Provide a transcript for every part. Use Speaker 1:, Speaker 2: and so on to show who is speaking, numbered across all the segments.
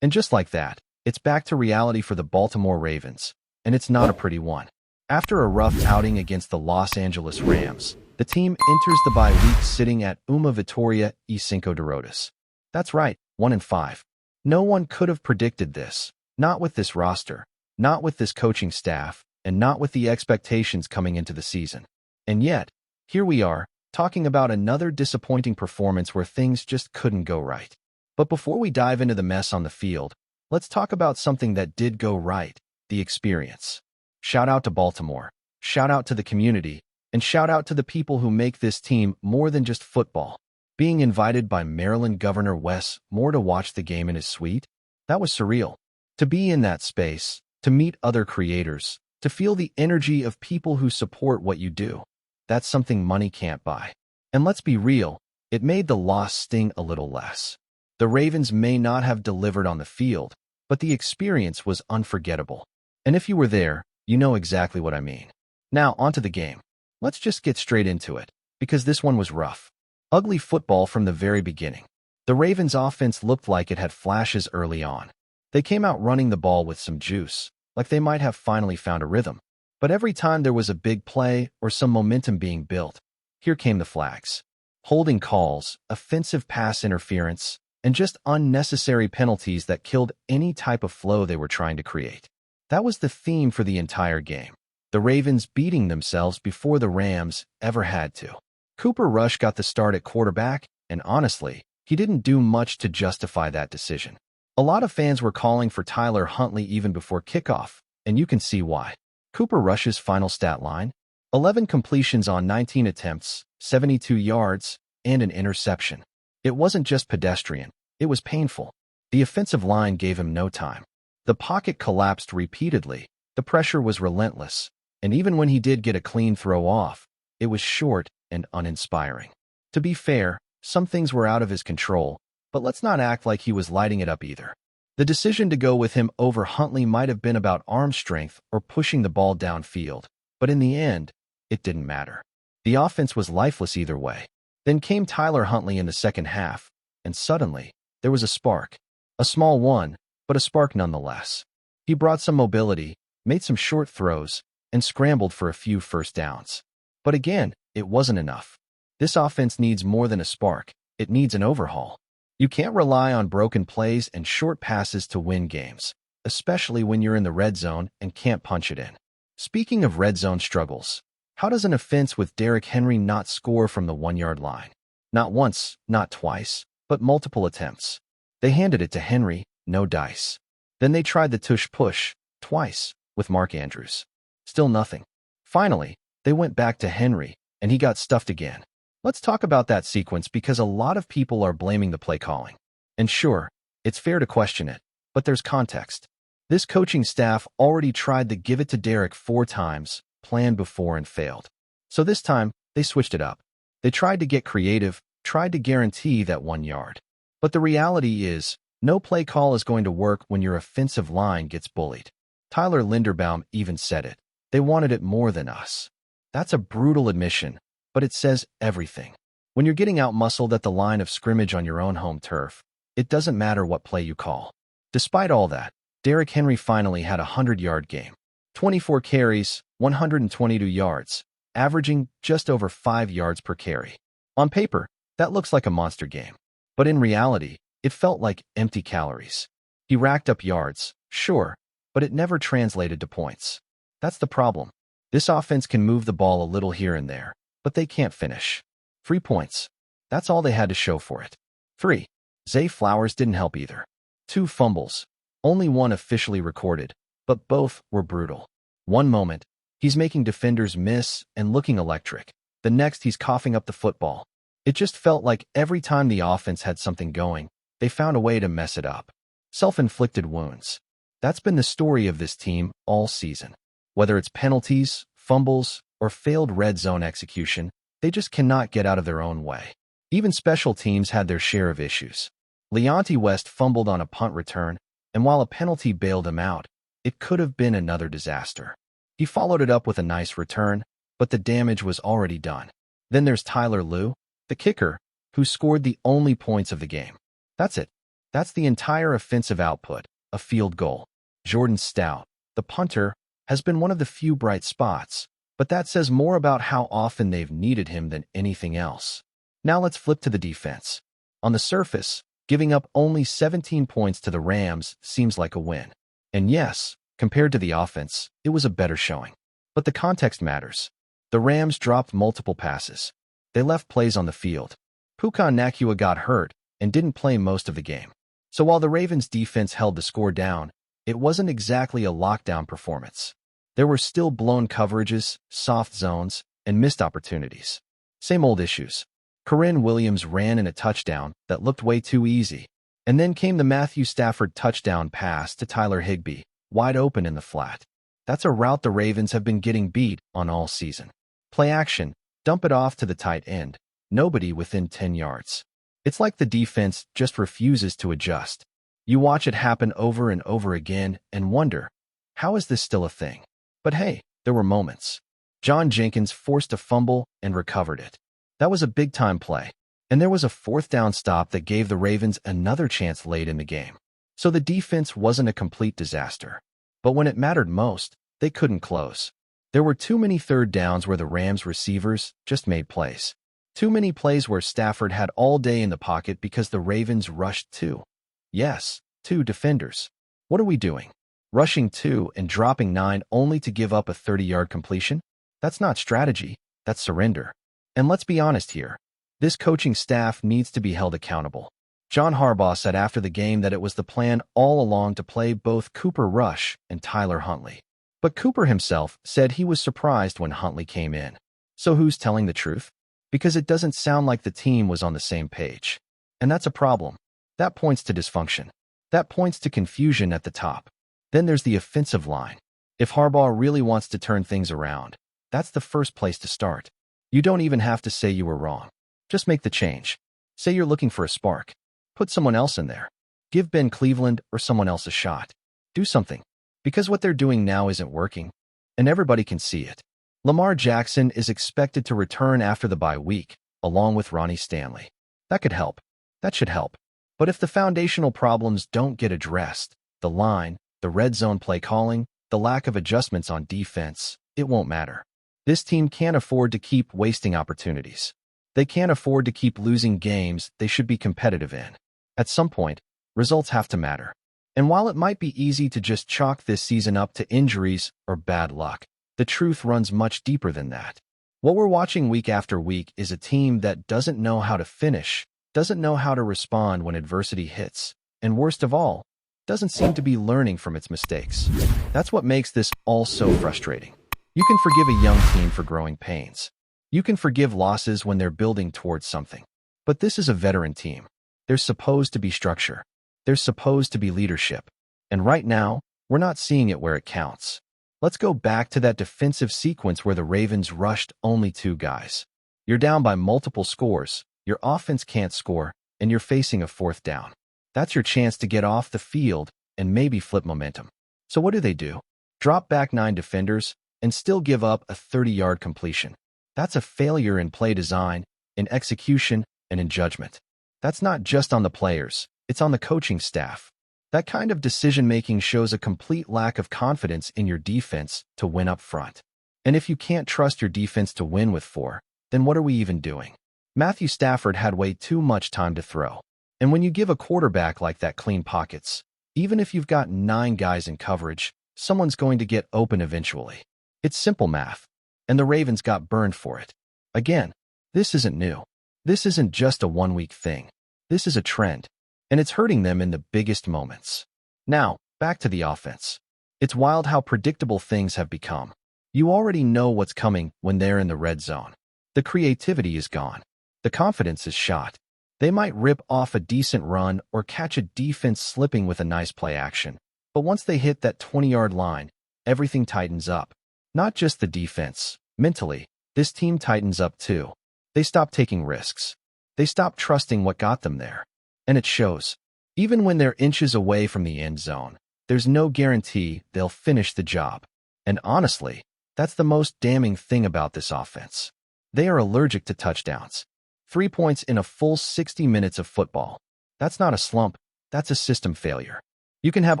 Speaker 1: And just like that, it's back to reality for the Baltimore Ravens, and it's not a pretty one. After a rough outing against the Los Angeles Rams, the team enters the bye week sitting at Uma Vitória e Cinco Derrotas. That's right, 1-5. No one could have predicted this, not with this roster, not with this coaching staff, and not with the expectations coming into the season. And yet, here we are, talking about another disappointing performance where things just couldn't go right. But before we dive into the mess on the field, let's talk about something that did go right, the experience. Shout out to Baltimore, shout out to the community, and shout out to the people who make this team more than just football. Being invited by Maryland Governor Wes Moore to watch the game in his suite, that was surreal. To be in that space, to meet other creators, to feel the energy of people who support what you do, that's something money can't buy. And let's be real, it made the loss sting a little less. The Ravens may not have delivered on the field, but the experience was unforgettable. And if you were there, you know exactly what I mean. Now, onto the game. Let's just get straight into it, because this one was rough. Ugly football from the very beginning. The Ravens' offense looked like it had flashes early on. They came out running the ball with some juice, like they might have finally found a rhythm. But every time there was a big play or some momentum being built, here came the flags. Holding calls, offensive pass interference, and just unnecessary penalties that killed any type of flow they were trying to create. That was the theme for the entire game. The Ravens beating themselves before the Rams ever had to. Cooper Rush got the start at quarterback, and honestly, he didn't do much to justify that decision. A lot of fans were calling for Tyler Huntley even before kickoff, and you can see why. Cooper Rush's final stat line: 11 completions on 19 attempts, 72 yards, and an interception. It wasn't just pedestrian, it was painful. The offensive line gave him no time. The pocket collapsed repeatedly, the pressure was relentless, and even when he did get a clean throw off, it was short and uninspiring. To be fair, some things were out of his control, but let's not act like he was lighting it up either. The decision to go with him over Huntley might have been about arm strength or pushing the ball downfield, but in the end, it didn't matter. The offense was lifeless either way. Then came Tyler Huntley in the second half, and suddenly, there was a spark. A small one, but a spark nonetheless. He brought some mobility, made some short throws, and scrambled for a few first downs. But again, it wasn't enough. This offense needs more than a spark, it needs an overhaul. You can't rely on broken plays and short passes to win games, especially when you're in the red zone and can't punch it in. Speaking of red zone struggles, how does an offense with Derrick Henry not score from the 1-yard line? Not once, not twice, but multiple attempts. They handed it to Henry, no dice. Then they tried the tush-push, twice, with Mark Andrews. Still nothing. Finally, they went back to Henry, and he got stuffed again. Let's talk about that sequence because a lot of people are blaming the play calling. And sure, it's fair to question it, but there's context. This coaching staff already tried to give it to Derrick 4 times, planned before and failed. So this time, they switched it up. They tried to get creative, tried to guarantee that 1 yard. But the reality is, no play call is going to work when your offensive line gets bullied. Tyler Linderbaum even said it. They wanted it more than us. That's a brutal admission, but it says everything. When you're getting out-muscled at the line of scrimmage on your own home turf, it doesn't matter what play you call. Despite all that, Derrick Henry finally had a 100-yard game. 24 carries, 122 yards, averaging just over 5 yards per carry. On paper, that looks like a monster game. But in reality, it felt like empty calories. He racked up yards, sure, but it never translated to points. That's the problem. This offense can move the ball a little here and there, but they can't finish. 3 points. That's all they had to show for it. 3. Zay Flowers didn't help either. 2 fumbles. Only one officially recorded, but both were brutal. One moment, he's making defenders miss and looking electric. The next, he's coughing up the football. It just felt like every time the offense had something going, they found a way to mess it up. Self-inflicted wounds. That's been the story of this team all season. Whether it's penalties, fumbles, or failed red zone execution, they just cannot get out of their own way. Even special teams had their share of issues. Leonte West fumbled on a punt return, and while a penalty bailed him out, it could have been another disaster. He followed it up with a nice return, but the damage was already done. Then there's Tyler Lue, the kicker, who scored the only points of the game. That's it. That's the entire offensive output, a field goal. Jordan Stout, the punter, has been one of the few bright spots, but that says more about how often they've needed him than anything else. Now let's flip to the defense. On the surface, giving up only 17 points to the Rams seems like a win. And yes, compared to the offense, it was a better showing. But the context matters. The Rams dropped multiple passes. They left plays on the field. Puka Nacua got hurt and didn't play most of the game. So while the Ravens' defense held the score down, it wasn't exactly a lockdown performance. There were still blown coverages, soft zones, and missed opportunities. Same old issues. Corinne Williams ran in a touchdown that looked way too easy. And then came the Matthew Stafford touchdown pass to Tyler Higbee, wide open in the flat. That's a route the Ravens have been getting beat on all season. Play action, dump it off to the tight end. Nobody within 10 yards. It's like the defense just refuses to adjust. You watch it happen over and over again and wonder, how is this still a thing? But hey, there were moments. John Jenkins forced a fumble and recovered it. That was a big-time play. And there was a fourth down stop that gave the Ravens another chance late in the game. So the defense wasn't a complete disaster. But when it mattered most, they couldn't close. There were too many third downs where the Rams receivers just made plays. Too many plays where Stafford had all day in the pocket because the Ravens rushed two. Yes, two defenders. What are we doing? Rushing 2 and dropping 9 only to give up a 30-yard completion? That's not strategy, that's surrender. And let's be honest here. This coaching staff needs to be held accountable. John Harbaugh said after the game that it was the plan all along to play both Cooper Rush and Tyler Huntley. But Cooper himself said he was surprised when Huntley came in. So who's telling the truth? Because it doesn't sound like the team was on the same page. And that's a problem. That points to dysfunction. That points to confusion at the top. Then there's the offensive line. If Harbaugh really wants to turn things around, that's the first place to start. You don't even have to say you were wrong. Just make the change. Say you're looking for a spark. Put someone else in there. Give Ben Cleveland or someone else a shot. Do something. Because what they're doing now isn't working. And everybody can see it. Lamar Jackson is expected to return after the bye week, along with Ronnie Stanley. That could help. That should help. But if the foundational problems don't get addressed, the line, the red zone play calling, the lack of adjustments on defense, it won't matter. This team can't afford to keep wasting opportunities. They can't afford to keep losing games they should be competitive in. At some point, results have to matter. And while it might be easy to just chalk this season up to injuries or bad luck, the truth runs much deeper than that. What we're watching week after week is a team that doesn't know how to finish, doesn't know how to respond when adversity hits, and worst of all, doesn't seem to be learning from its mistakes. That's what makes this all so frustrating. You can forgive a young team for growing pains. You can forgive losses when they're building towards something. But this is a veteran team. There's supposed to be structure. There's supposed to be leadership. And right now, we're not seeing it where it counts. Let's go back to that defensive sequence where the Ravens rushed only 2 guys. You're down by multiple scores, your offense can't score, and you're facing a fourth down. That's your chance to get off the field and maybe flip momentum. So what do? Drop back 9 defenders and still give up a 30-yard completion. That's a failure in play design, in execution, and in judgment. That's not just on the players, it's on the coaching staff. That kind of decision-making shows a complete lack of confidence in your defense to win up front. And if you can't trust your defense to win with 4, then what are we even doing? Matthew Stafford had way too much time to throw. And when you give a quarterback like that clean pockets, even if you've got 9 guys in coverage, someone's going to get open eventually. It's simple math. And the Ravens got burned for it. Again, this isn't new. This isn't just a one-week thing. This is a trend. And it's hurting them in the biggest moments. Now, back to the offense. It's wild how predictable things have become. You already know what's coming when they're in the red zone. The creativity is gone. The confidence is shot. They might rip off a decent run or catch a defense slipping with a nice play action. But once they hit that 20-yard line, everything tightens up. Not just the defense. Mentally, this team tightens up too. They stop taking risks. They stop trusting what got them there. And it shows. Even when they're inches away from the end zone, there's no guarantee they'll finish the job. And honestly, that's the most damning thing about this offense. They are allergic to touchdowns. 3 points in a full 60 minutes of football. That's not a slump. that's a system failure. You can have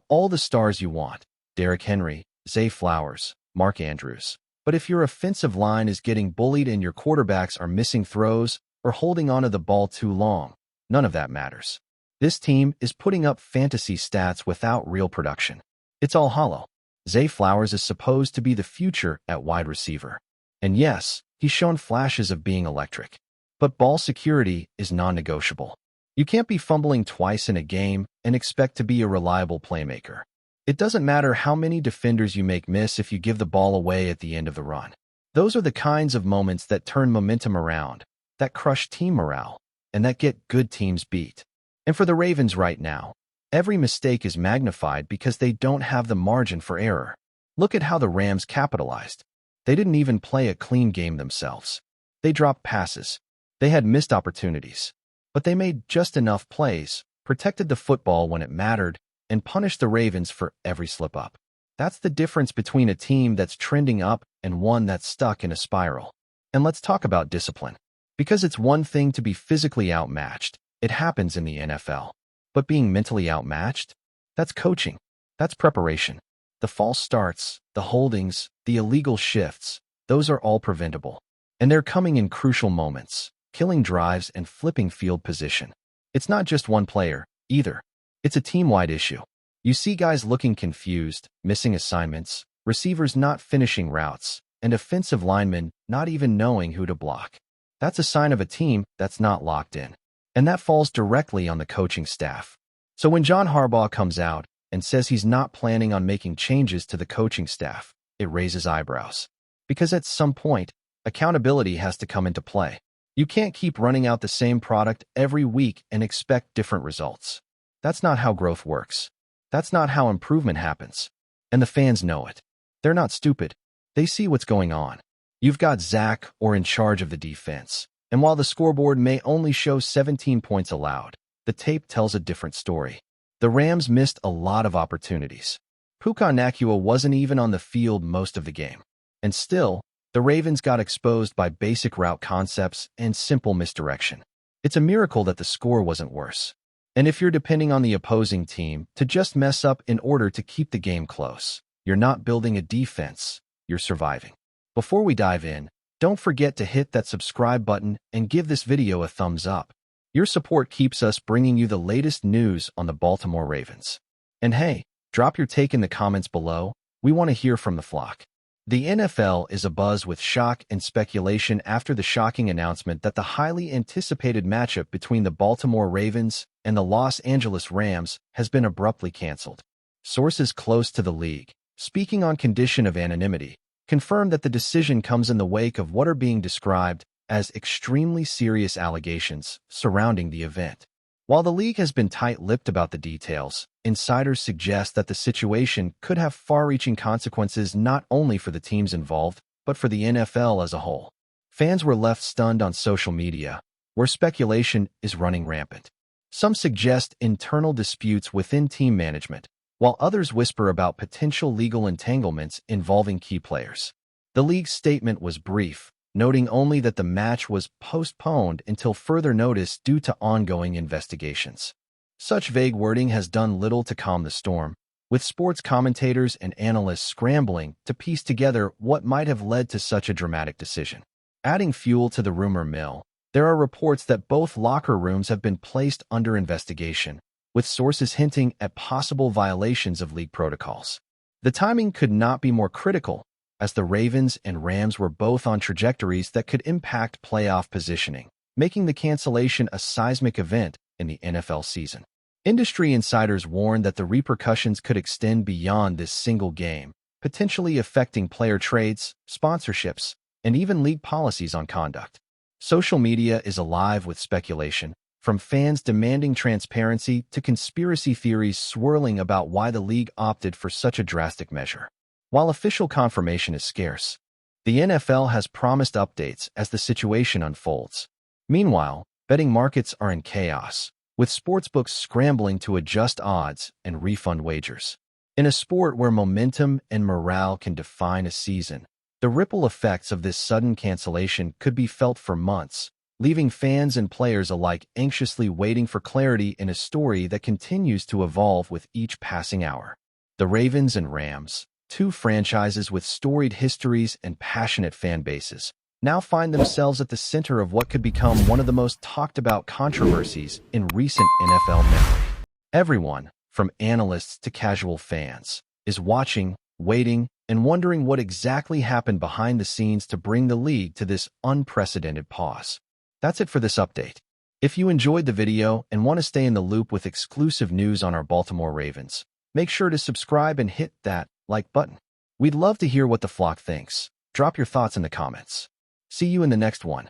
Speaker 1: all the stars you want, Derrick Henry, Zay Flowers, Mark Andrews. But if your offensive line is getting bullied and your quarterbacks are missing throws or holding onto the ball too long, none of that matters. This team is putting up fantasy stats without real production. It's all hollow. Zay Flowers is supposed to be the future at wide receiver. And yes, he's shown flashes of being electric. But ball security is non-negotiable. You can't be fumbling twice in a game and expect to be a reliable playmaker. It doesn't matter how many defenders you make miss if you give the ball away at the end of the run. Those are the kinds of moments that turn momentum around, that crush team morale, and that get good teams beat. And for the Ravens right now, every mistake is magnified because they don't have the margin for error. Look at how the Rams capitalized. They didn't even play a clean game themselves. They dropped passes. They had missed opportunities. But they made just enough plays, protected the football when it mattered, and punished the Ravens for every slip-up. That's the difference between a team that's trending up and one that's stuck in a spiral. And let's talk about discipline. Because it's one thing to be physically outmatched. It happens in the NFL. But being mentally outmatched? That's coaching. That's preparation. The false starts, the holdings, the illegal shifts, those are all preventable. And they're coming in crucial moments, killing drives and flipping field position. It's not just one player, either. It's a team-wide issue. You see guys looking confused, missing assignments, receivers not finishing routes, and offensive linemen not even knowing who to block. That's a sign of a team that's not locked in. And that falls directly on the coaching staff. So when John Harbaugh comes out and says he's not planning on making changes to the coaching staff, it raises eyebrows. Because at some point, accountability has to come into play. You can't keep running out the same product every week and expect different results. That's not how growth works. That's not how improvement happens. And the fans know it. They're not stupid. They see what's going on. You've got Zach in charge of the defense. And while the scoreboard may only show 17 points allowed, the tape tells a different story. The Rams missed a lot of opportunities. Puka Nacua wasn't even on the field most of the game. And still, the Ravens got exposed by basic route concepts and simple misdirection. It's a miracle that the score wasn't worse. And if you're depending on the opposing team to just mess up in order to keep the game close, you're not building a defense, you're surviving. Before we dive in, don't forget to hit that subscribe button and give this video a thumbs up. Your support keeps us bringing you the latest news on the Baltimore Ravens. And hey, drop your take in the comments below. We want to hear from the flock. The NFL is abuzz with shock and speculation after the shocking announcement that the highly anticipated matchup between the Baltimore Ravens and the Los Angeles Rams has been abruptly canceled. Sources close to the league, speaking on condition of anonymity, confirmed that the decision comes in the wake of what are being described as extremely serious allegations surrounding the event. While the league has been tight-lipped about the details, insiders suggest that the situation could have far-reaching consequences not only for the teams involved, but for the NFL as a whole. Fans were left stunned on social media, where speculation is running rampant. Some suggest internal disputes within team management, while others whisper about potential legal entanglements involving key players. The league's statement was brief, noting only that the match was postponed until further notice due to ongoing investigations. Such vague wording has done little to calm the storm, with sports commentators and analysts scrambling to piece together what might have led to such a dramatic decision. Adding fuel to the rumor mill, there are reports that both locker rooms have been placed under investigation, with sources hinting at possible violations of league protocols. The timing could not be more critical, as the Ravens and Rams were both on trajectories that could impact playoff positioning, making the cancellation a seismic event in the NFL season. Industry insiders warned that the repercussions could extend beyond this single game, potentially affecting player trades, sponsorships, and even league policies on conduct. Social media is alive with speculation, from fans demanding transparency to conspiracy theories swirling about why the league opted for such a drastic measure. While official confirmation is scarce, the NFL has promised updates as the situation unfolds. Meanwhile, betting markets are in chaos, with sportsbooks scrambling to adjust odds and refund wagers. In a sport where momentum and morale can define a season, the ripple effects of this sudden cancellation could be felt for months, leaving fans and players alike anxiously waiting for clarity in a story that continues to evolve with each passing hour. The Ravens and Rams, two franchises with storied histories and passionate fan bases, now find themselves at the center of what could become one of the most talked-about controversies in recent NFL memory. Everyone, from analysts to casual fans, is watching, waiting, and wondering what exactly happened behind the scenes to bring the league to this unprecedented pause. That's it for this update. If you enjoyed the video and want to stay in the loop with exclusive news on our Baltimore Ravens, make sure to subscribe and hit that like button. We'd love to hear what the flock thinks. Drop your thoughts in the comments. See you in the next one.